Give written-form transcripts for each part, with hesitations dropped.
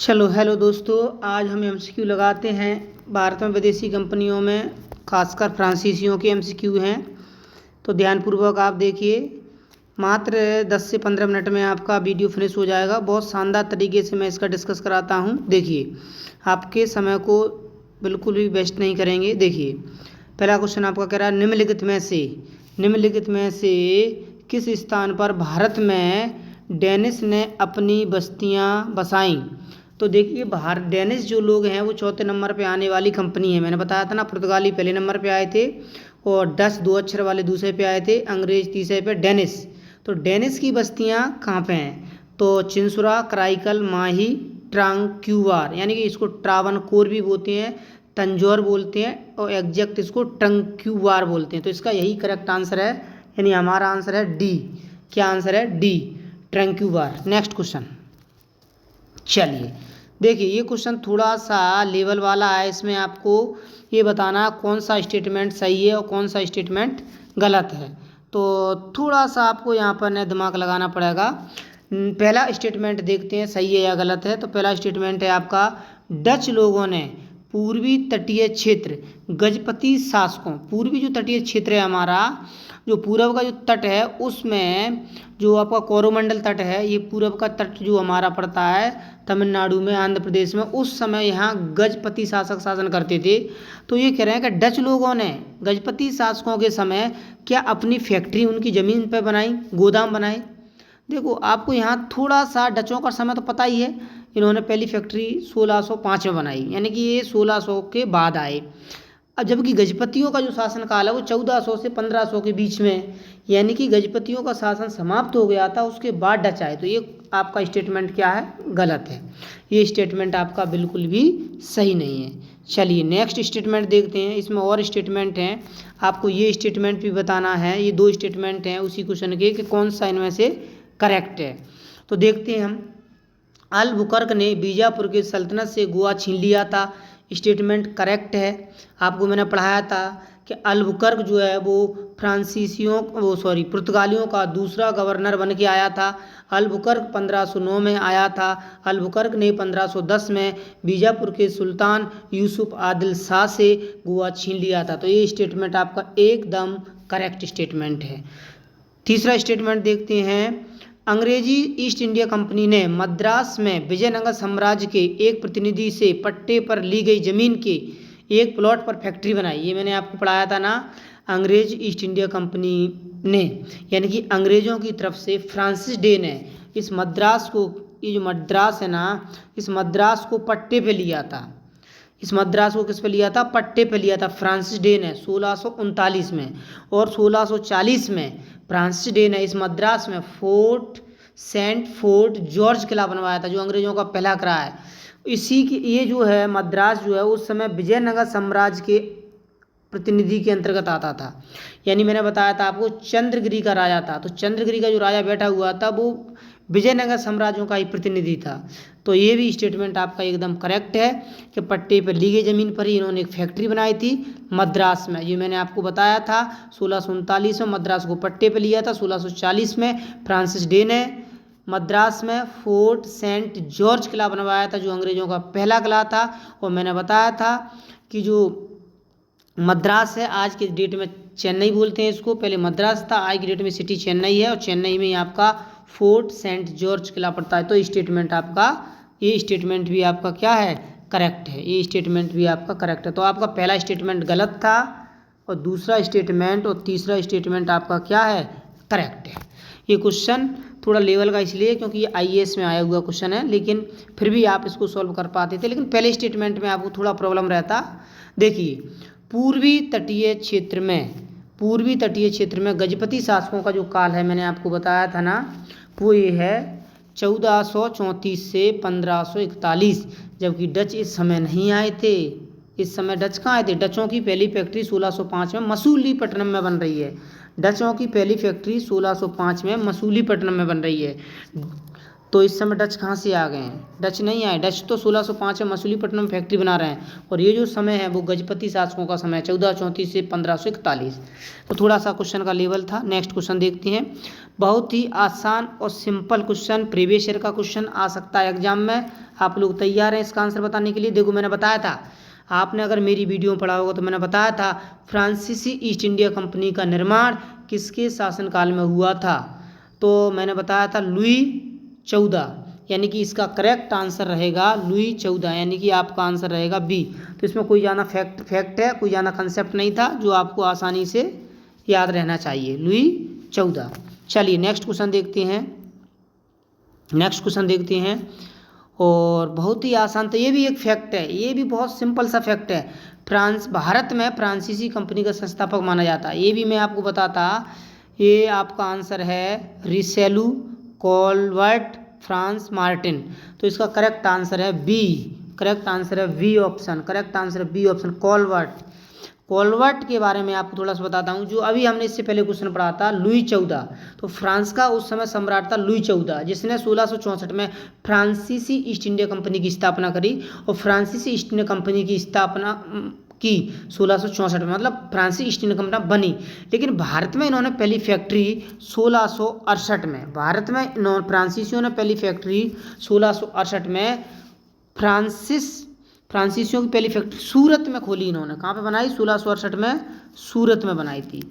चलो हेलो दोस्तों, आज हम एमसीक्यू लगाते हैं। भारत में विदेशी कंपनियों में खासकर फ्रांसीसियों के एमसीक्यू हैं, तो ध्यानपूर्वक आप देखिए। मात्र 10 से 15 मिनट में आपका वीडियो फिनिश हो जाएगा। बहुत शानदार तरीके से मैं इसका डिस्कस कराता हूँ। देखिए, आपके समय को बिल्कुल भी वेस्ट नहीं करेंगे। देखिए, पहला क्वेश्चन आपका कह रहा है निम्नलिखित में से किस स्थान पर भारत में डेनिश ने अपनी बस्तियां बसाईं। तो देखिए, भारत डेनिश जो लोग हैं वो चौथे नंबर पे आने वाली कंपनी है। मैंने बताया था ना, पुर्तगाली पहले नंबर पे आए थे और डच 2 अक्षर वाले दूसरे पे आए थे, अंग्रेज तीसरे पे, डेनिश। तो डेनिश की बस्तियां कहाँ पे हैं? तो चिंसुरा, कराईकल, माही, ट्रांक्यूवार, यानी कि इसको ट्रावनकोर भी बोलते हैं, तंजौर बोलते हैं और एग्जैक्ट इसको ट्रंक्यूवार बोलते हैं। तो इसका यही करेक्ट आंसर है, यानी हमारा आंसर है डी। क्या आंसर है? डी, ट्रंक्यूवार। Next question. चलिए देखिए, ये क्वेश्चन थोड़ा सा लेवल वाला है। इसमें आपको ये बताना कौन सा स्टेटमेंट सही है और कौन सा स्टेटमेंट गलत है। तो थोड़ा सा आपको यहाँ पर न दिमाग लगाना पड़ेगा। पहला स्टेटमेंट देखते हैं सही है या गलत है। तो पहला स्टेटमेंट है आपका, डच लोगों ने पूर्वी तटीय क्षेत्र गजपति शासकों, पूर्वी जो तटीय क्षेत्र है हमारा, जो पूर्व का जो तट है उसमें जो आपका कोरोमंडल तट है, ये पूर्व का तट जो हमारा पड़ता है तमिलनाडु में, आंध्र प्रदेश में, उस समय यहाँ गजपति शासक शासन करते थे। तो ये कह रहे हैं कि डच लोगों ने गजपति शासकों के समय क्या अपनी फैक्ट्री उनकी ज़मीन पर बनाई, गोदाम बनाए। देखो, आपको यहाँ थोड़ा सा डचों का समय तो पता ही है। इन्होंने पहली फैक्ट्री 1605 में बनाई, यानी कि ये 1600 के बाद आए। अब जबकि गजपतियों का जो शासन काल है वो 1400 से 1500 के बीच में, यानी कि गजपतियों का शासन समाप्त हो गया था, उसके बाद डच आए। तो ये आपका स्टेटमेंट क्या है? गलत है। ये स्टेटमेंट आपका बिल्कुल भी सही नहीं है। चलिए नेक्स्ट स्टेटमेंट देखते हैं। इसमें और स्टेटमेंट हैं, आपको ये स्टेटमेंट भी बताना है। ये 2 स्टेटमेंट हैं उसी क्वेश्चन के कि कौन सा इनमें से करेक्ट है। तो देखते हैं हम। अल-बुकर्क ने बीजापुर की सल्तनत से गोवा छीन लिया था। स्टेटमेंट करेक्ट है। आपको मैंने पढ़ाया था कि अल-बुकर्क जो है वो पुर्तगालियों का दूसरा गवर्नर बन के आया था। अल-बुकर्क 1509 में आया था। अल-बुकर्क ने 1510 में बीजापुर के सुल्तान यूसुफ आदिल शाह से गोवा छीन लिया था। तो ये स्टेटमेंट आपका एकदम करेक्ट स्टेटमेंट है। तीसरा स्टेटमेंट देखते हैं। अंग्रेजी ईस्ट इंडिया कंपनी ने मद्रास में विजयनगर साम्राज्य के एक प्रतिनिधि से पट्टे पर ली गई जमीन के एक प्लॉट पर फैक्ट्री बनाई। ये मैंने आपको पढ़ाया था ना, अंग्रेज ईस्ट इंडिया कंपनी ने, यानी कि अंग्रेजों की तरफ से फ्रांसिस डे ने इस मद्रास को, ये जो मद्रास है ना, इस मद्रास को पट्टे पे लिया था। इस मद्रास को किस पे लिया था? पट्टे पे लिया था फ्रांसिस डे ने 1639 में। और 1640 में फ्रांसिस डे ने इस मद्रास में फोर्ट जॉर्ज किला बनवाया था, जो अंग्रेजों का पहला किला है। इसी की ये जो है मद्रास जो है उस समय विजयनगर साम्राज्य के प्रतिनिधि के अंतर्गत आता था। यानी मैंने बताया था आपको, चंद्रगिरी का राजा था। तो चंद्रगिरी का जो राजा बैठा हुआ था वो विजयनगर साम्राज्यों का ही प्रतिनिधि था। तो ये भी स्टेटमेंट आपका एकदम करेक्ट है कि पट्टे पर ली गई ज़मीन पर ही इन्होंने एक फैक्ट्री बनाई थी मद्रास में। ये मैंने आपको बताया था। 1639 में मद्रास को पट्टे पर लिया था। 1640 में फ्रांसिस डे ने मद्रास में फोर्ट सेंट जॉर्ज किला बनवाया था, जो अंग्रेजों का पहला किला था। और मैंने बताया था कि जो मद्रास है, आज के डेट में चेन्नई बोलते हैं इसको, पहले मद्रास था, आज की डेट में सिटी चेन्नई है, और चेन्नई में ही आपका फोर्ट सेंट जॉर्ज किला पड़ता है। तो स्टेटमेंट आपका, ये स्टेटमेंट भी आपका क्या है? करेक्ट है। ये स्टेटमेंट भी आपका करेक्ट है। तो आपका पहला स्टेटमेंट गलत था और दूसरा स्टेटमेंट और तीसरा स्टेटमेंट आपका क्या है? करेक्ट है। ये क्वेश्चन थोड़ा लेवल का इसलिए क्योंकि ये आईएएस में आया हुआ क्वेश्चन है, लेकिन फिर भी आप इसको सॉल्व कर पाते थे। लेकिन पहले स्टेटमेंट में आपको थोड़ा प्रॉब्लम रहता। देखिए, पूर्वी तटीय क्षेत्र में गजपति शासकों का जो काल है, मैंने आपको बताया था ना, वो ये है 1434 से 1541। जबकि डच इस समय नहीं आए थे। इस समय डच कहाँ आए थे? डचों की पहली फैक्ट्री 1605 में मसूलीपट्टनम में बन रही है। डचों की पहली फैक्ट्री 1605 में मसूलीपट्टनम में बन रही है। तो इस समय डच कहाँ से आ गए हैं? डच नहीं आए। डच तो 1605 में मछलीपट्टनम में फैक्ट्री बना रहे हैं, और ये जो समय है वो गजपति शासकों का समय है, 1434 से 1541। तो थोड़ा सा क्वेश्चन का लेवल था। नेक्स्ट क्वेश्चन देखते हैं। बहुत ही आसान और सिंपल क्वेश्चन, प्रीवियस ईयर का क्वेश्चन आ सकता है एग्जाम में। आप लोग तैयार हैं इसका आंसर बताने के लिए? देखो मैंने बताया था, आपने अगर मेरी वीडियो में पढ़ा होगा तो मैंने बताया था फ्रांसीसी ईस्ट इंडिया कंपनी का निर्माण किसके शासनकाल में हुआ था? तो मैंने बताया था लुई 14, यानी कि इसका करेक्ट आंसर रहेगा लुई 14, यानी कि आपका आंसर रहेगा बी। तो इसमें कोई ज़्यादा फैक्ट है, कोई ज़्यादा कंसेप्ट नहीं था, जो आपको आसानी से याद रहना चाहिए, लुई 14। चलिए नेक्स्ट क्वेश्चन देखते हैं। और बहुत ही आसान, तो ये भी एक फैक्ट है, ये भी बहुत सिंपल सा फैक्ट है। भारत में फ्रांसीसी कंपनी का संस्थापक माना जाता है, ये भी मैं आपको बताता। ये आपका आंसर है रिसेलू, कॉलवर्ट, फ्रांस मार्टिन। तो इसका करेक्ट आंसर है बी, करेक्ट आंसर है बी ऑप्शन, करेक्ट आंसर है बी ऑप्शन, कॉलवर्ट। कॉलवर्ट के बारे में आपको थोड़ा सा बताता हूँ। जो अभी हमने इससे पहले क्वेश्चन पढ़ा था लुई 14, तो फ्रांस का उस समय सम्राट था लुई 14, जिसने 1664 में फ्रांसीसी ईस्ट इंडिया कंपनी की स्थापना करी। और फ्रांसीसी ईस्ट इंडिया कंपनी की स्थापना की 1664 में, मतलब फ्रांसीसी ईस्ट इंडिया कंपनी बनी। लेकिन भारत में इन्होंने पहली फैक्ट्री 1668 में, भारत में फ्रांसीसियों ने पहली फैक्ट्री 1668 में फ्रांसीसियों की पहली फैक्ट्री सूरत में खोली इन्होंने। कहाँ पे बनाई? 1668 में सूरत में बनाई थी।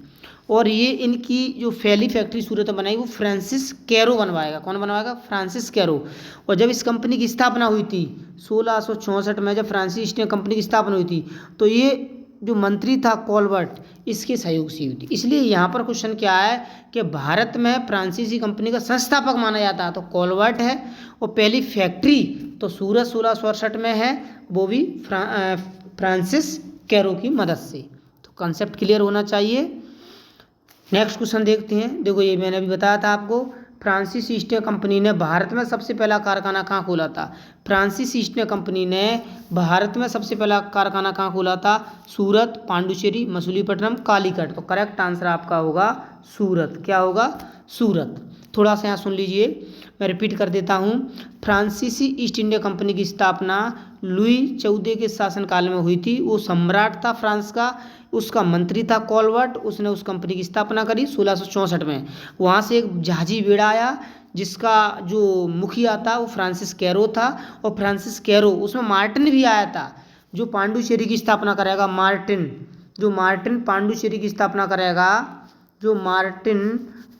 और ये इनकी जो पहली फैक्ट्री सूरत में बनाई वो फ्रांसिस कैरो बनवाएगा। कौन बनवाएगा? Francis Cairo. और जब इस कंपनी की स्थापना हुई थी 1664 में, जब फ्रांसिस ईस्ट इंडिया कंपनी की स्थापना हुई थी, तो ये जो मंत्री था कॉलवर्ट, इसके सहयोग से हुई थी। इसलिए यहाँ पर क्वेश्चन क्या है कि भारत में फ्रांसीसी कंपनी का संस्थापक माना जाता है तो कॉलवर्ट है, और पहली फैक्ट्री तो सूरत 1668 में है, वो भी फ्रांसिस कैरो की मदद से। तो कंसेप्ट क्लियर होना चाहिए। नेक्स्ट क्वेश्चन देखते हैं। देखो ये मैंने अभी बताया था आपको, फ्रांसिस ईस्ट इंडिया कंपनी ने भारत में सबसे पहला कारखाना कहाँ खोला था? फ्रांसिस ईस्ट इंडिया कंपनी ने भारत में सबसे पहला कारखाना कहाँ खोला था? सूरत, पांडुचेरी, मछलीपट्टनम, कालीकट। तो करेक्ट आंसर आपका होगा सूरत। क्या होगा? सूरत। थोड़ा सा यहाँ सुन लीजिए, मैं रिपीट कर देता हूँ। फ्रांसीसी ईस्ट इंडिया कंपनी की स्थापना लुई 14 के शासनकाल में हुई थी। वो सम्राट था फ्रांस का, उसका मंत्री था कॉलवर्ट, उसने उस कंपनी की स्थापना करी 1664 में। वहाँ से एक जहाजी बेड़ा आया जिसका जो मुखिया था वो फ्रांसिस कैरो था, और फ्रांसिस कैरो उसमें मार्टिन भी आया था, जो पांडुचेरी की स्थापना करेगा। मार्टिन पांडुचेरी की स्थापना करेगा,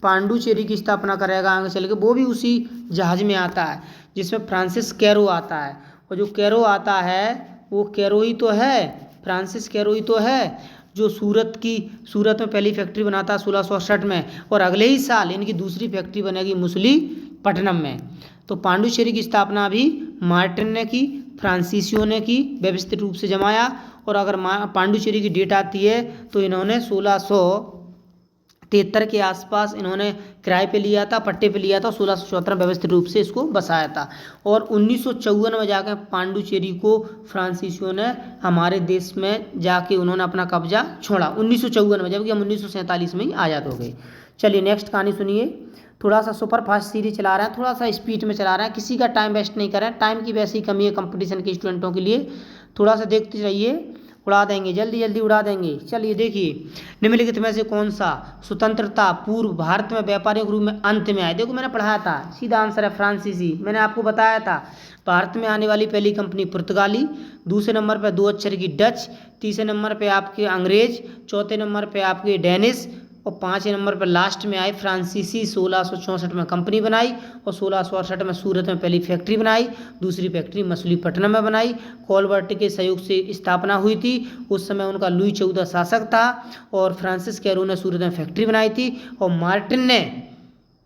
पांडुचेरी की स्थापना करेगा आगे चल के, वो भी उसी जहाज में आता है जिसमें फ्रांसिस कैरो आता है। और जो कैरो आता है वो कैरो ही तो है, फ्रांसिस कैरो ही तो है जो सूरत में पहली फैक्ट्री बनाता है 1668 में, और अगले ही साल इनकी दूसरी फैक्ट्री बनेगी मछलीपट्टनम में। तो पांडुचेरी की स्थापना भी मार्टिन ने की, फ्रांसीसियों ने की, व्यवस्थित रूप से जमाया। और अगर पांडुचेरी की डेट आती है तो इन्होंने 1673 के आसपास इन्होंने किराए पे लिया था, पट्टे पे लिया था, 1674 में व्यवस्थित रूप से इसको बसाया था। और 1954 में जाकर पांडुचेरी को फ्रांसीसियों ने हमारे देश में जाके उन्होंने अपना कब्जा छोड़ा 1954 में, जबकि हम 1947 में ही आज़ाद हो गए। चलिए नेक्स्ट कहानी सुनिए। थोड़ा सा सुपर फास्ट सीरीज चला रहे हैं, थोड़ा सा स्पीड में चला रहे हैं, किसी का टाइम वेस्ट नहीं कर रहे हैं। टाइम की वैसी ही कमी है कंपटीशन के स्टूडेंटों के लिए, थोड़ा सा देखते रहिए, उड़ा देंगे, जल्दी जल्दी उड़ा देंगे। चलिए देखिए, निम्नलिखित में से कौन सा स्वतंत्रता पूर्व भारत में व्यापारिक रूप में अंत में आए? देखो मैंने पढ़ाया था, सीधा आंसर है फ्रांसीसी। मैंने आपको बताया था भारत में आने वाली पहली कंपनी पुर्तगाली, दूसरे नंबर पर 2 अक्षर की डच, तीसरे नंबर पर आपके अंग्रेज, चौथे नंबर पर आपके डेनिश, और 5वें नंबर पर लास्ट में आए फ्रांसीसी। 1664 में कंपनी बनाई और 1668 में सूरत में पहली फैक्ट्री बनाई, दूसरी फैक्ट्री मछलीपट्टनम में बनाई। कॉलवर्ट के सहयोग से स्थापना हुई थी, उस समय उनका लुई 14 शासक था, और फ्रांसिस कैरो ने सूरत में फैक्ट्री बनाई थी। और मार्टिन ने,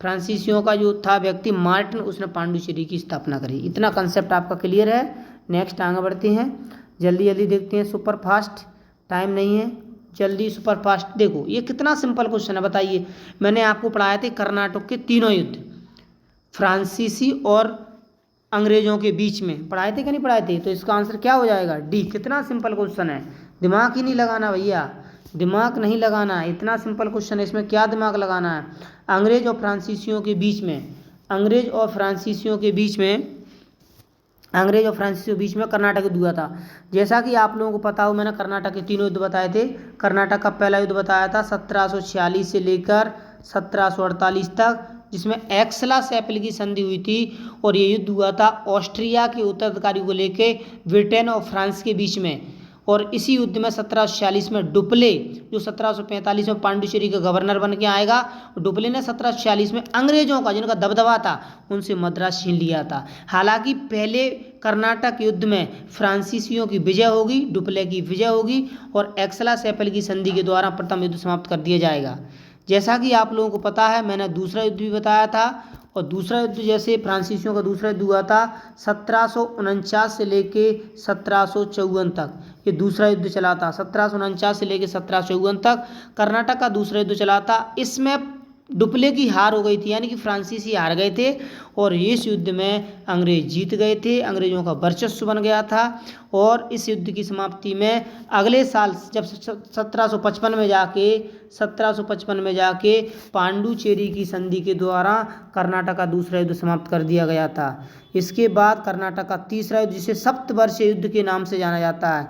फ्रांसीसियों का जो था व्यक्ति मार्टिन, उसने पांडुचेरी की स्थापना करी। इतना कंसेप्ट आपका क्लियर है। नेक्स्ट आगे बढ़ते हैं, जल्दी जल्दी देखते हैं, सुपर फास्ट, टाइम नहीं है, जल्दी सुपर फास्ट। देखो ये कितना सिंपल क्वेश्चन है, बताइए। मैंने आपको पढ़ाए थे कर्नाटक के तीनों युद्ध, फ्रांसीसी और अंग्रेजों के बीच में, पढ़ाए थे कि नहीं पढ़ाए थे? तो इसका आंसर क्या हो जाएगा? डी। कितना सिंपल क्वेश्चन है, दिमाग ही नहीं लगाना भैया, दिमाग नहीं लगाना है, इतना सिंपल क्वेश्चन है, इसमें क्या दिमाग लगाना है? अंग्रेज और फ्रांसीसियों के बीच में अंग्रेज और फ्रांसीसियों के बीच में कर्नाटक युद्ध हुआ था। जैसा कि आप लोगों को पता हो, मैंने कर्नाटक के 3 युद्ध बताए थे। कर्नाटक का पहला युद्ध बताया था 1746 से लेकर 1748 तक, जिसमें एक्सला सैपल की संधि हुई थी। और ये युद्ध हुआ था ऑस्ट्रिया के उत्तराधिकारी को लेकर ब्रिटेन और फ्रांस के बीच में। और इसी युद्ध में 1746 में डुप्ले, जो 1745 में पांडुचेरी का गवर्नर बन के आएगा, डुप्ले ने 1746 में अंग्रेजों का, जिनका दबदबा था, उनसे मद्रास छीन लिया था। हालांकि पहले कर्नाटक युद्ध में फ्रांसीसियों की विजय होगी, डुप्ले की विजय होगी और एक्सला सैपल की संधि के द्वारा प्रथम युद्ध समाप्त कर दिया जाएगा। जैसा कि आप लोगों को पता है, मैंने दूसरा युद्ध भी बताया था। और दूसरा युद्ध, जैसे फ्रांसीसियों का दूसरा युद्ध हुआ था 1749 से लेके 1754 तक, ये दूसरा युद्ध चला था। 1749 से लेके 1754 तक कर्नाटक का दूसरा युद्ध चला था। इसमें डुप्ले की हार हो गई थी, यानी कि फ्रांसीसी हार गए थे और इस युद्ध में अंग्रेज जीत गए थे, अंग्रेजों का वर्चस्व बन गया था। और इस युद्ध की समाप्ति में अगले साल जब 1755 में जाके पांडुचेरी की संधि के द्वारा कर्नाटक का दूसरा युद्ध समाप्त कर दिया गया था। इसके बाद कर्नाटक का तीसरा युद्ध, जिसे सप्तवर्षीय युद्ध के नाम से जाना जाता है,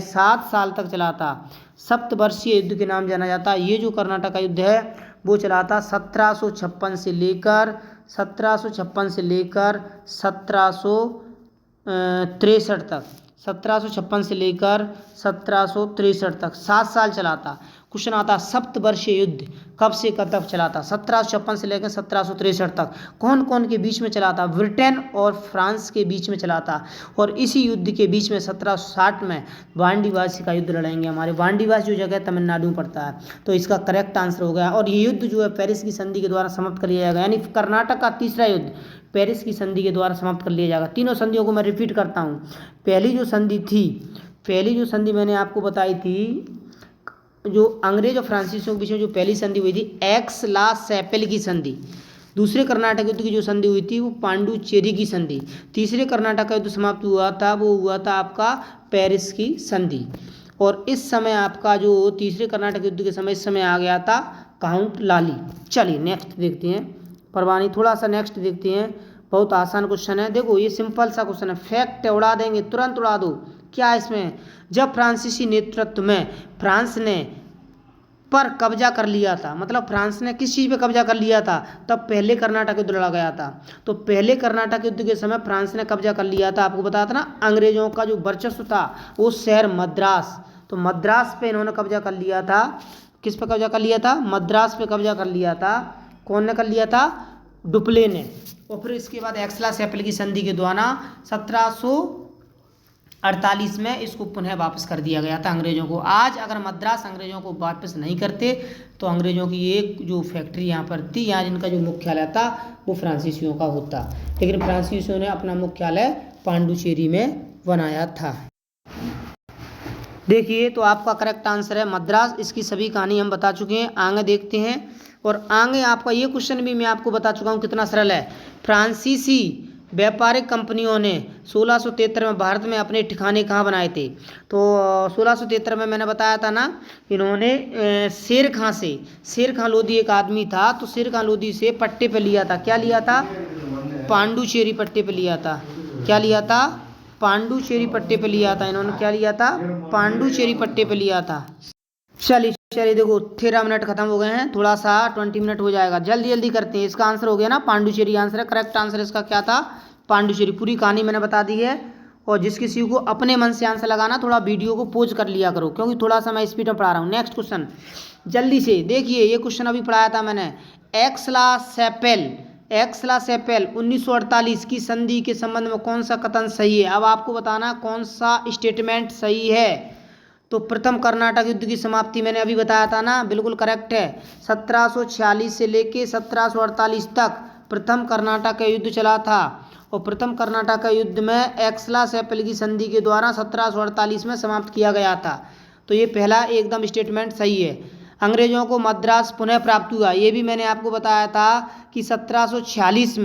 7 साल तक चला था। सप्तवर्षीय युद्ध के नाम जाना जाता है। ये जो कर्नाटक का युद्ध है वो चला था 1756 से लेकर 1763 तक। 1756 से लेकर 1763 तक 7 साल चला था। क्वेश्चन आता, सप्तवर्षीय युद्ध कब से कब तक चला था? 1756 से लेकर 1763 तक। कौन कौन के बीच में चला था? ब्रिटेन और फ्रांस के बीच में चला था। और इसी युद्ध के बीच में 1760 में वांडीवासी का युद्ध लड़ेंगे। हमारे वांडीवासी जो जगह तमिलनाडु में पड़ता है, तो इसका करेक्ट आंसर हो गया। और ये युद्ध जो है पेरिस की संधि के द्वारा समाप्त कर लिया जाएगा, यानी कर्नाटक का तीसरा युद्ध पेरिस की संधि के द्वारा समाप्त कर लिया जाएगा। तीनों संधियों को मैं रिपीट करता हूँ। पहली जो संधि मैंने आपको बताई थी, जो अंग्रेज और फ्रांसीसियों के बीच में जो पहली संधि हुई थी, एक्सला सैपल की संधि। दूसरे कर्नाटक युद्ध की जो संधि हुई थी वो पांडुचेरी की संधि। तीसरे कर्नाटक का युद्ध समाप्त हुआ था वो हुआ था आपका पेरिस की संधि। और इस समय आपका जो तीसरे कर्नाटक युद्ध के समय इस समय आ गया था काउंट लाली। चलिए नेक्स्ट देखते हैं। परवानी थोड़ा सा नेक्स्ट देखते हैं। बहुत आसान क्वेश्चन है। देखो ये सिंपल सा क्वेश्चन है, फैक्ट है, उड़ा देंगे, तुरंत उड़ा दो। क्या है इसमें? जब फ्रांसीसी नेतृत्व में फ्रांस ने पर कब्जा कर लिया था, मतलब फ्रांस ने किस चीज़ पे कब्जा कर लिया था? तब पहले कर्नाटक युद्ध लड़ा गया था। तो पहले कर्नाटक युद्ध के समय फ्रांस ने कब्जा कर लिया था। आपको बताया था ना, अंग्रेजों का जो वर्चस्व था वो शहर मद्रास, तो मद्रास पे इन्होंने कब्जा कर लिया था। किस पे कब्जा कर लिया था? मद्रास पे कब्जा कर लिया था। कौन ने कर लिया था? डुप्ले ने। और फिर इसके बाद एक्सला सैपल की संधि के द्वारा 1748 में इसको पुनः वापस कर दिया गया था अंग्रेजों को। आज अगर मद्रास अंग्रेजों को वापस नहीं करते तो अंग्रेजों की एक जो फैक्ट्री यहाँ पर थी, यहाँ जिनका जो मुख्यालय था वो फ्रांसीसियों का होता, लेकिन फ्रांसीसियों ने अपना मुख्यालय पांडुचेरी में बनाया था। देखिए तो आपका करेक्ट आंसर है मद्रास। इसकी सभी कहानी हम बता चुके हैं। आगे देखते हैं। और आगे आपका ये क्वेश्चन भी मैं आपको बता चुका हूँ कितना सरल है। फ्रांसीसी व्यापारिक कंपनियों ने 1673 में भारत में अपने ठिकाने कहाँ बनाए थे? तो 1673 में मैंने बताया था ना, इन्होंने शेर खां लोधी एक आदमी था, तो शेर खां लोधी से पट्टे पे लिया था। क्या लिया था? पांडुचेरी पट्टे पे लिया था। क्या लिया था? पांडुचेरी पट्टे पे लिया था। इन्होंने क्या लिया था? पांडुचेरी पट्टे पे लिया था। चलिए देखो 13 मिनट खत्म हो गए हैं, थोड़ा सा 20 मिनट हो जाएगा, जल्दी करते हैं। इसका आंसर हो गया ना पांडुचेरी आंसर है। करेक्ट आंसर इसका क्या था? पांडुचेरी। पूरी कहानी मैंने बता दी है। और जिस किसी को अपने मन से आंसर लगाना, थोड़ा वीडियो को पॉज कर लिया करो, क्योंकि थोड़ा सा मैं स्पीड में पढ़ा रहा हूँ। नेक्स्ट क्वेश्चन जल्दी से देखिए। ये क्वेश्चन अभी पढ़ाया था मैंने। एक्सला सैपल 1948 की संधि के संबंध में कौन सा कथन सही है? अब आपको बताना कौन सा स्टेटमेंट सही है। तो प्रथम कर्नाटक युद्ध की समाप्ति मैंने अभी बताया था ना, बिल्कुल करेक्ट है। 1746 से लेके 1748 तक प्रथम कर्नाटक का युद्ध चला था। और प्रथम कर्नाटक का युद्ध में एक्सला सैपल की संधि के द्वारा 1748 में समाप्त किया गया था। तो ये पहला एकदम स्टेटमेंट सही है। अंग्रेजों को मद्रास पुनः प्राप्त हुआ, ये भी मैंने आपको बताया था कि 1746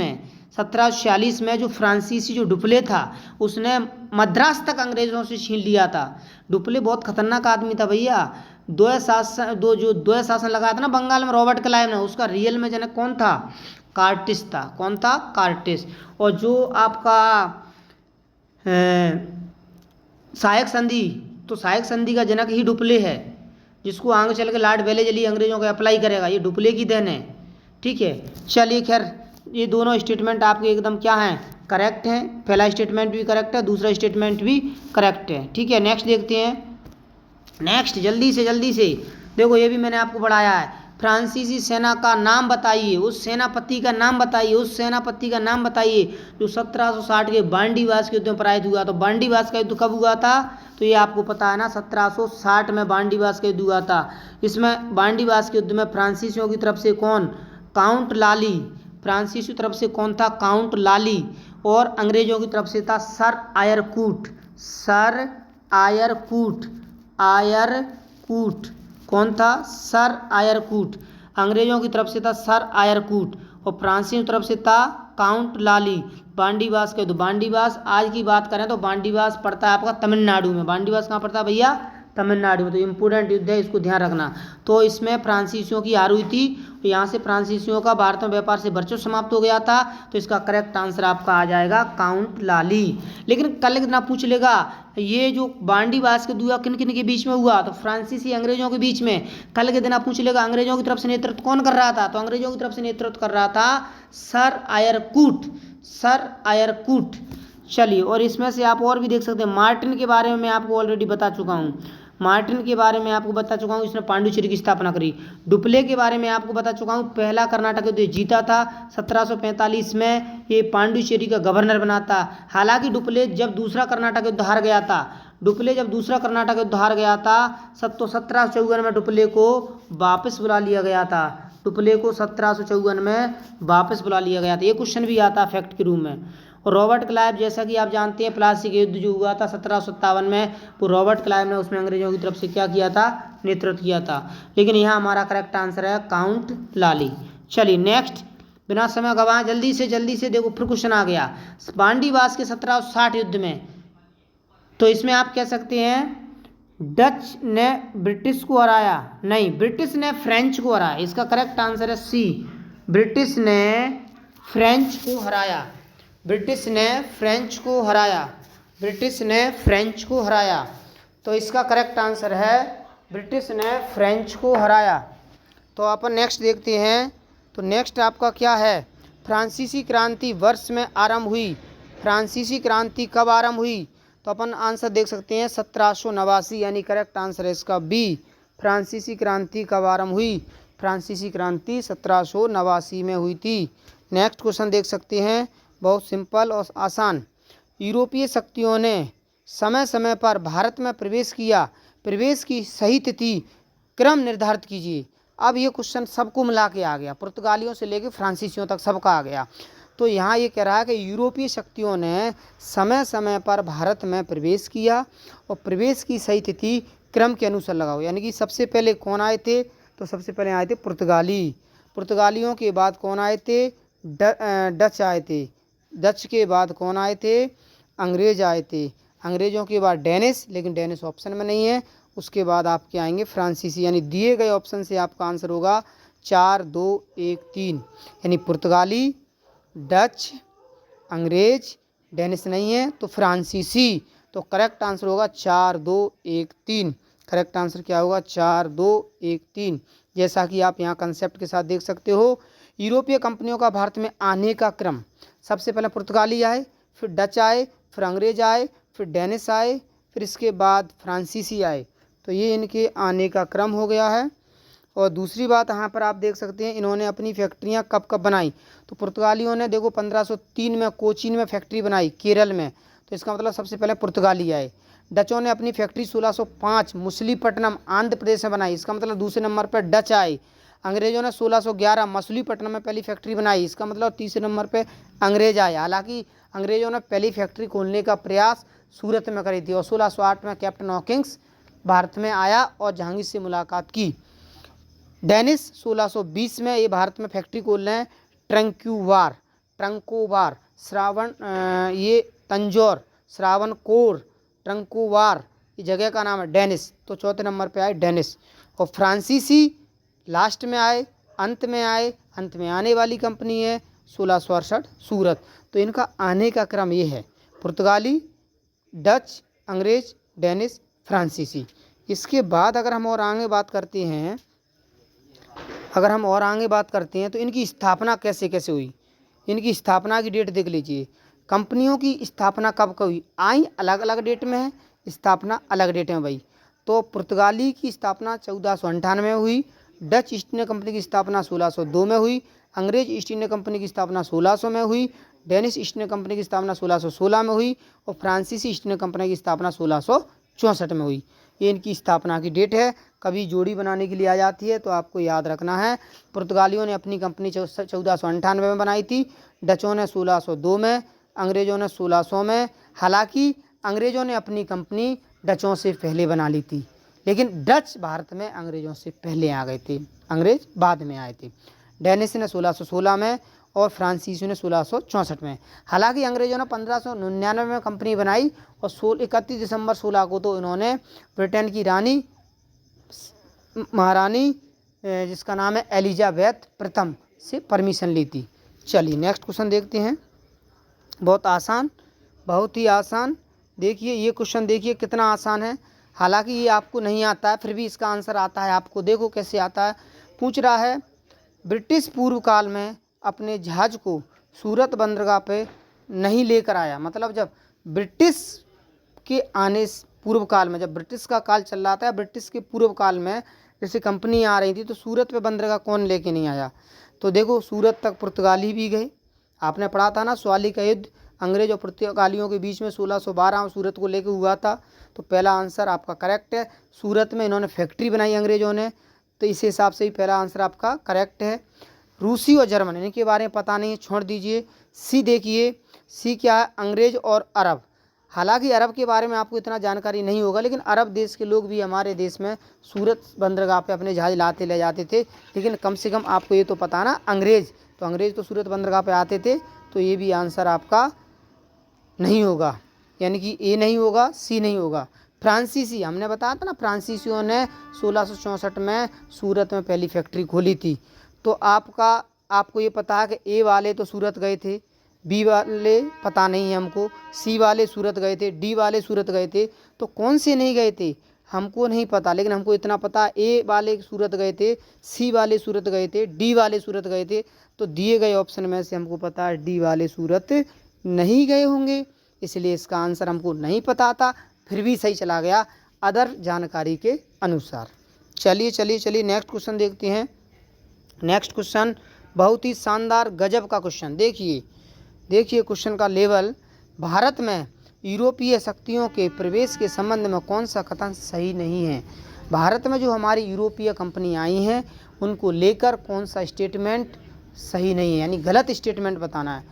में जो फ्रांसीसी जो डुप्ले था उसने मद्रास तक अंग्रेजों से छीन लिया था। डुप्ले बहुत खतरनाक आदमी था भैया। द्वय शासन लगाया था ना बंगाल में रॉबर्ट क्लाइव ने, उसका रियल में जनक कौन था? कार्टिस था। कौन था? कार्टिस। और जो आपका सहायक संधि, तो सहायक संधि का जनक ही डुप्ले है, जिसको आगे चल के लॉर्ड वेलेस्ली अंग्रेजों को अप्लाई करेगा, ये डुप्ले की देन है। ठीक है, चलिए खैर ये दोनों स्टेटमेंट आपके एकदम क्या हैं? करेक्ट हैं। पहला स्टेटमेंट भी करेक्ट है, दूसरा स्टेटमेंट भी करेक्ट है। ठीक है, नेक्स्ट देखते हैं। नेक्स्ट जल्दी से देखो, ये भी मैंने आपको पढ़ाया है। फ्रांसीसी सेना का नाम बताइए, उस सेनापति का नाम बताइए, उस सेनापति का नाम बताइए जो 1760 के बांडीवास के युद्ध में पराजित हुआ। तो बांडीवास का युद्ध कब हुआ था? तो ये आपको पता है ना, 1760 में बांडीवास का युद्ध हुआ था। इसमें बांडीवास के युद्ध में फ्रांसीसियों की तरफ से कौन? काउंट लाली। फ्रांसीसी तरफ से कौन था? काउंट लाली। और अंग्रेजों की तरफ से था sir Eyre Coote. Sir Eyre Coote. Eyre Coote कौन था? Sir Eyre Coote. अंग्रेजों की तरफ से था सर आयरकूट और फ्रांसीसियों की तरफ से था काउंट लाली। बांडीवास के, तो बांडीवास आज की बात करें तो बांडीवास पड़ता है आपका तमिलनाडु में। बांडीवास कहाँ पड़ता है भैया? तमिलनाडु में। तो इम्पोर्टेंट युद्ध है, इसको ध्यान रखना। तो इसमें फ्रांसीसियों की हार हुई थी, तो यहाँ से फ्रांसीसियों का भारत में व्यापार से वर्चस्व समाप्त हो गया था। तो इसका करेक्ट आंसर आपका आ जाएगा काउंट लाली। लेकिन कल कितना पूछ लेगा, ये जो बांडीवास के दुआ किन किन के बीच में हुआ? तो फ्रांसीसी अंग्रेजों के बीच में। कल के दिन पूछ लेगा अंग्रेजों की तरफ से नेतृत्व कौन कर रहा था? तो अंग्रेजों की तरफ से नेतृत्व कर रहा था सर आयरकूट। Sir Eyre Coote. चलिए, और इसमें से आप और भी देख सकते हैं। मार्टिन के बारे में मैं आपको ऑलरेडी बता चुका हूँ। मार्टिन के बारे में आपको बता चुका हूँ, इसने पांडुचेरी की स्थापना करी। डुप्ले के बारे में आपको बता चुका हूँ, पहला कर्नाटक युद्ध जीता था 1745 में, ये पांडुचेरी का गवर्नर बना था। हालांकि डुप्ले जब दूसरा कर्नाटक युद्ध हार गया था, डुप्ले जब दूसरा कर्नाटक युद्ध हार गया था, 1754 में डुप्ले को वापस बुला लिया गया था। डुप्ले को 1754 में वापस बुला लिया गया था। ये क्वेश्चन भी आता है फैक्ट के रूम में। और रॉबर्ट क्लाइव, जैसा कि आप जानते हैं, प्लासी का युद्ध जो हुआ था 1757 में, वो रॉबर्ट क्लाइव ने उसमें अंग्रेजों की तरफ से क्या किया था? नेतृत्व किया था। लेकिन यहाँ हमारा करेक्ट आंसर है काउंट लाली। चलिए नेक्स्ट, बिना समय गंवाए जल्दी से देखो, फिर क्वेश्चन आ गया बांडीवास के 1760 युद्ध में। तो इसमें आप कह सकते हैं डच ने ब्रिटिश को हराया, नहीं, ब्रिटिश ने फ्रेंच को हराया। इसका करेक्ट आंसर है सी, ब्रिटिश ने फ्रेंच को हराया। ब्रिटिश ने फ्रेंच को हराया। ब्रिटिश ने फ्रेंच को हराया। तो इसका करेक्ट आंसर है ब्रिटिश ने फ्रेंच को हराया। तो अपन नेक्स्ट देखते हैं। तो नेक्स्ट आपका क्या है? फ्रांसीसी क्रांति वर्ष में आरंभ हुई। फ्रांसीसी क्रांति कब आरंभ हुई? तो अपन आंसर देख सकते हैं 1789, यानी करेक्ट आंसर है इसका बी। फ्रांसीसी क्रांति कब आरंभ हुई? फ्रांसीसी क्रांति 1789 में हुई थी। नेक्स्ट क्वेश्चन देख सकते हैं, बहुत सिंपल और आसान। यूरोपीय शक्तियों ने समय समय पर भारत में प्रवेश किया, प्रवेश की सही तिथि क्रम निर्धारित कीजिए। अब ये क्वेश्चन सबको मिला के आ गया, पुर्तगालियों से लेकर फ्रांसीसियों तक सबका आ गया। तो यहाँ ये कह रहा है कि यूरोपीय शक्तियों ने समय समय पर भारत में प्रवेश किया और प्रवेश की सही तिथि क्रम के अनुसार लगाओ। यानी कि सबसे पहले कौन आए थे? तो सबसे पहले आए थे पुर्तगाली। पुर्तगालियों के बाद कौन आए थे? डच आए थे। डच के बाद कौन आए थे? अंग्रेज आए थे। अंग्रेजों के बाद डेनिश, लेकिन डेनिश ऑप्शन में नहीं है। उसके बाद आपके आएंगे फ्रांसीसी, यानी दिए गए ऑप्शन से आपका आंसर होगा 4 2 1 3, यानी पुर्तगाली, डच, अंग्रेज, डेनिश नहीं है तो फ्रांसीसी। तो करेक्ट आंसर होगा 4 2 1 3। करेक्ट आंसर क्या होगा? 4 2 1 3। जैसा कि आप यहाँ कंसेप्ट के साथ देख सकते हो, यूरोपीय कंपनियों का भारत में आने का क्रम, सबसे पहले पुर्तगाली आए, फिर डच आए, फिर अंग्रेज आए, फिर डेनिश आए, फिर इसके बाद फ्रांसीसी आए। तो ये इनके आने का क्रम हो गया है। और दूसरी बात यहाँ पर आप देख सकते हैं, इन्होंने अपनी फैक्ट्रियाँ कब कब बनाई। तो पुर्तगालियों ने देखो 1503 में कोचीन में फैक्ट्री बनाई, केरल में। तो इसका मतलब सबसे पहले पुर्तगाली आए। डचों ने अपनी फैक्ट्री 1605 मछलीपट्टनम आंध्र प्रदेश में बनाई। इसका मतलब दूसरे नंबर पर डच आए। अंग्रेजों ने 1611 मछलीपट्टनम में पहली फैक्ट्री बनाई। इसका मतलब तीसरे नंबर पे अंग्रेज आए। हालांकि अंग्रेजों ने पहली फैक्ट्री खोलने का प्रयास सूरत में करी थी और 1608 में कैप्टन हॉकिंस भारत में आया और जहांगीर से मुलाकात की। डेनिश 1620 में ये भारत में फैक्ट्री खोल रहे हैं। ट्रंकोवार, श्रावण, ये तंजौर, श्रावणकोर, ट्रंकोवार, ये जगह का नाम है डेनिश। तो चौथे नंबर पे आए डेनिश। और फ्रांसीसी लास्ट में आए, अंत में आए, अंत में आने वाली कंपनी है 1668 सूरत। तो इनका आने का क्रम ये है, पुर्तगाली, डच, अंग्रेज, डेनिश, फ्रांसीसी। इसके बाद अगर हम और आगे बात करते हैं, तो इनकी स्थापना कैसे कैसे हुई, इनकी स्थापना की डेट देख लीजिए। कंपनियों की स्थापना कब कब हुई, आई अलग अलग डेट में है, स्थापना अलग डेट में भाई। तो पुर्तगाली की स्थापना 1498 में हुई, डच ईस्ट इंडिया कंपनी की स्थापना 1602 में हुई, अंग्रेज ईस्ट इंडिया कंपनी की स्थापना 1600 में हुई, डेनिश ईस्ट इंडिया कंपनी की स्थापना 1616 में हुई और फ्रांसीसी ईस्ट इंडिया कंपनी की स्थापना 1664 में हुई। ये इनकी स्थापना की डेट है। कभी जोड़ी बनाने के लिए आ जाती है तो आपको याद रखना है। पुर्तगालियों ने अपनी कंपनी 1498 में बनाई थी, डचों ने 1602 में, अंग्रेजों ने 1600 में। हालांकि अंग्रेजों ने अपनी कंपनी डचों से पहले बना ली थी, लेकिन डच भारत में अंग्रेजों से पहले आ गए थे, अंग्रेज बाद में आए थे। डेनिश ने 1616 में और फ्रांसीसी ने 1664 में। हालांकि अंग्रेजों ने 1599 में कंपनी बनाई और 31 दिसंबर 16 को तो इन्होंने ब्रिटेन की रानी महारानी जिसका नाम है एलिजाबेथ प्रथम से परमिशन ली थी। चलिए नेक्स्ट क्वेश्चन देखते हैं। बहुत आसान, बहुत ही आसान। देखिए ये क्वेश्चन देखिए कितना आसान है। हालांकि ये आपको नहीं आता है, फिर भी इसका आंसर आता है आपको। देखो कैसे आता है। पूछ रहा है, ब्रिटिश पूर्व काल में अपने जहाज को सूरत बंदरगाह पे नहीं लेकर आया। मतलब जब ब्रिटिश के आने पूर्व काल में, जब ब्रिटिश का काल चल रहा था, ब्रिटिश के पूर्व काल में जैसे कंपनी आ रही थी तो सूरत पे बंदरगाह कौन लेके नहीं आया। तो देखो सूरत तक पुर्तगाली भी गए। आपने पढ़ा था ना, स्वाली का युद्ध अंग्रेज और पुर्तगालियों के बीच में 1612 में सूरत को लेकर हुआ था। तो पहला आंसर आपका करेक्ट है। सूरत में इन्होंने फैक्ट्री बनाई अंग्रेजों ने, तो इस हिसाब से ही पहला आंसर आपका करेक्ट है। रूसी और जर्मन इनके बारे में पता नहीं है, छोड़ दीजिए। सी देखिए, सी क्या है, अंग्रेज और अरब। हालांकि अरब के बारे में आपको इतना जानकारी नहीं होगा, लेकिन अरब देश के लोग भी हमारे देश में सूरत बंदरगाह पे अपने जहाज लाते ले जाते थे। लेकिन कम से कम आपको ये तो पता ना, अंग्रेज तो सूरत बंदरगाह पे आते थे। तो ये भी आंसर आपका नहीं होगा, यानी कि ए नहीं होगा, सी नहीं होगा। फ्रांसीसी हमने बताया था ना, फ्रांसीसियों ने 1664 में सूरत में पहली फैक्ट्री खोली थी। तो आपको ये पता है कि ए वाले तो सूरत गए थे, बी वाले पता नहीं है हमको, सी वाले सूरत गए थे, डी वाले सूरत गए थे। तो कौन से नहीं गए थे हमको नहीं पता, लेकिन हमको इतना पता है ए वाले सूरत गए थे, सी वाले सूरत गए थे, डी वाले सूरत गए थे। तो दिए गए ऑप्शन में से हमको पता है डी वाले सूरत नहीं गए होंगे, इसलिए इसका आंसर हमको नहीं पता था, फिर भी सही चला गया अदर जानकारी के अनुसार। चलिए नेक्स्ट क्वेश्चन देखते हैं। नेक्स्ट क्वेश्चन बहुत ही शानदार गजब का क्वेश्चन। देखिए क्वेश्चन का लेवल। भारत में यूरोपीय शक्तियों के प्रवेश के संबंध में कौन सा कथन सही नहीं है। भारत में जो हमारी यूरोपीय कंपनी आई हैं उनको लेकर कौन सा स्टेटमेंट सही नहीं है, यानी गलत स्टेटमेंट बताना है।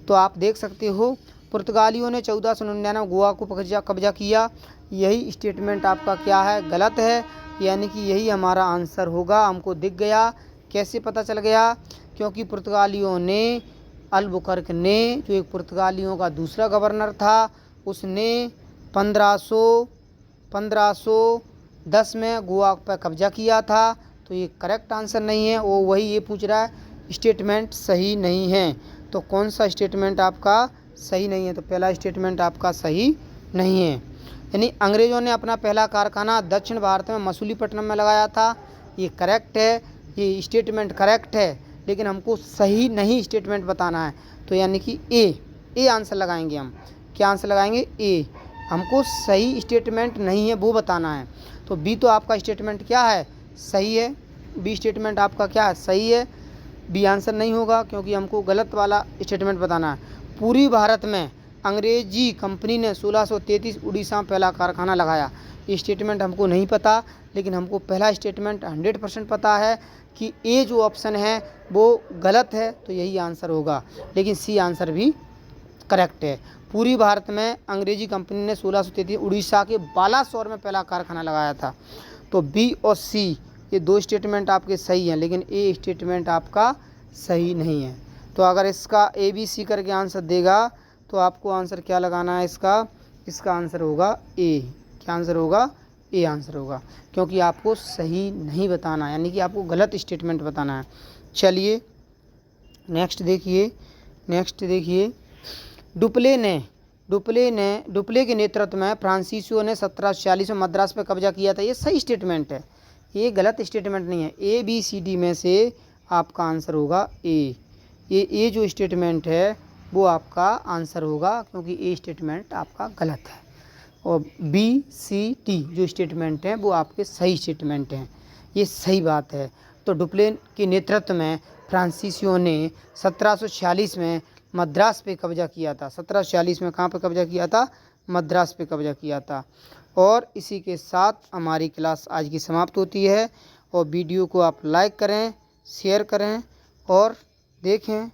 तो आप देख सकते हो, पुर्तगालियों ने 1499 गोवा को कब्जा किया, यही स्टेटमेंट आपका क्या है, गलत है। यानी कि यही हमारा आंसर होगा। हमको दिख गया, कैसे पता चल गया, क्योंकि पुर्तगालियों ने, अल्बुकर्क ने, जो एक पुर्तगालियों का दूसरा गवर्नर था, उसने 1510 में गोवा पर कब्जा किया था। तो ये करेक्ट आंसर नहीं है। वो वही ये पूछ रहा है स्टेटमेंट सही नहीं है। तो कौन सा स्टेटमेंट आपका सही नहीं है। तो पहला स्टेटमेंट आपका सही नहीं है। यानी अंग्रेज़ों ने अपना पहला कारखाना दक्षिण भारत में मसूलीपट्टनम में लगाया था, ये करेक्ट है, ये स्टेटमेंट करेक्ट है, लेकिन हमको सही नहीं स्टेटमेंट बताना है। तो यानी कि ए आंसर लगाएंगे हम। क्या आंसर लगाएंगे? ए। हमको सही स्टेटमेंट नहीं है वो बताना है। तो बी तो आपका स्टेटमेंट क्या है, सही है। बी स्टेटमेंट आपका क्या है, सही है। बी आंसर नहीं होगा क्योंकि हमको गलत वाला स्टेटमेंट बताना है। पूरी भारत में अंग्रेजी कंपनी ने 1633 उड़ीसा में पहला कारखाना लगाया। ये स्टेटमेंट हमको नहीं पता, लेकिन हमको पहला स्टेटमेंट 100% पता है कि ए जो ऑप्शन है वो गलत है, तो यही आंसर होगा। लेकिन सी आंसर भी करेक्ट है। पूरी भारत में अंग्रेजी कंपनी ने 1633 उड़ीसा के बालासोर में पहला कारखाना लगाया था। तो बी और सी ये दो स्टेटमेंट आपके सही हैं, लेकिन ए स्टेटमेंट आपका सही नहीं है। तो अगर इसका ए बी सी करके आंसर देगा तो आपको आंसर क्या लगाना है इसका आंसर होगा ए। क्या आंसर होगा? ए आंसर होगा, क्योंकि आपको सही नहीं बताना है, यानी कि आपको गलत स्टेटमेंट बताना है। चलिए नेक्स्ट देखिए डुप्ले के नेतृत्व में फ्रांसीसियों ने 1746 में मद्रास पर कब्जा किया था। ये सही स्टेटमेंट है, ये गलत स्टेटमेंट नहीं है। ए बी सी डी में से आपका आंसर होगा ए। ये जो स्टेटमेंट है वो आपका आंसर होगा, क्योंकि ए स्टेटमेंट आपका गलत है और बी सी टी जो स्टेटमेंट हैं वो आपके सही स्टेटमेंट हैं। ये सही बात है। तो डुप्ले के नेतृत्व में फ्रांसीसियों ने 1746 में मद्रास पे कब्जा किया था। 1746 में कहाँ पे कब्जा किया था? मद्रास पे कब्जा किया था। और इसी के साथ हमारी क्लास आज की समाप्त होती है। और वीडियो को आप लाइक करें, शेयर करें और देखें।